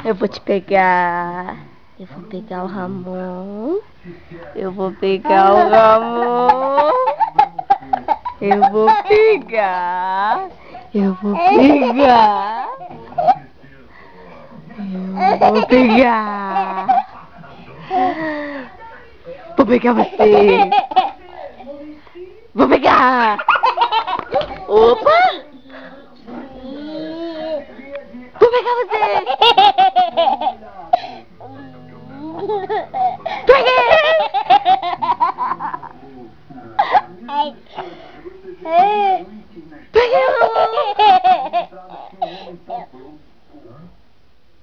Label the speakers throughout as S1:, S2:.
S1: Eu vou te pegar. Eu vou pegar o Ramon. Eu vou pegar o Ramon. Eu vou pegar. Eu vou pegar. Eu vou pegar. Vou pegar você. Vou pegar. Opa! Vou pegar você. Peguei! Peguei!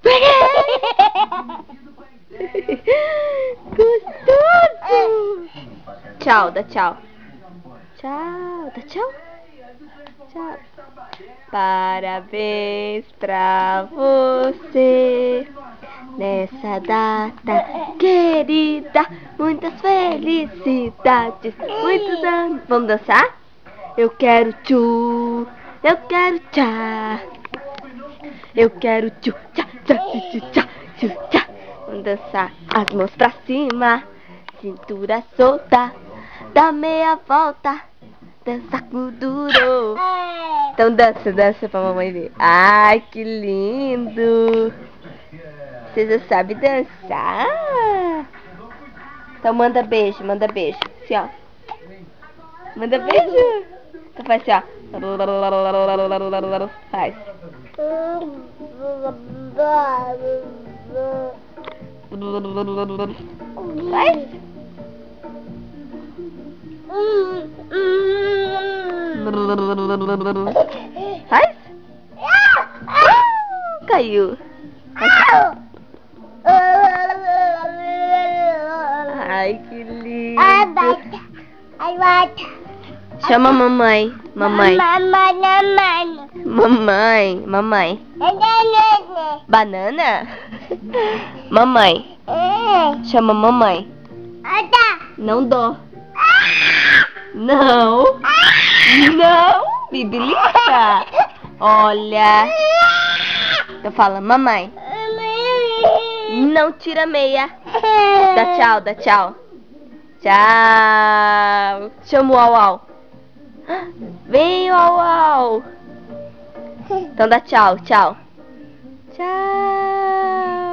S1: Peguei! Gostoso! Tchau, dá tchau. Tchau, dá tchau. Tchau. Parabéns pra você nessa data querida. Muitas felicidades, muitos anos. Vamos dançar? Eu quero tchu, eu quero tchá. Eu quero tchu, tchá, tchá, tchu, tchá, tchu, tchá. Vamos dançar as mãos pra cima, cintura solta, dá meia volta, dança com duro. Então dança, dança pra mamãe ver. Ai, que lindo. Você já sabe dançar? Então manda beijo, manda beijo. Assim, ó. Manda beijo. Então faz assim, ó. Faz. Faz. Faz. Caiu. Ai, que lindo. Chama a mamãe. Mamãe. Mamãe. Mamãe. Banana? Mamãe. Chama a mamãe. Não dou. Não. Não. Bibilica. Olha. Então fala, mamãe. Não tira meia. Dá tchau, dá tchau. Tchau. Chama o au-au. Vem, au-au. Então dá tchau, tchau. Tchau.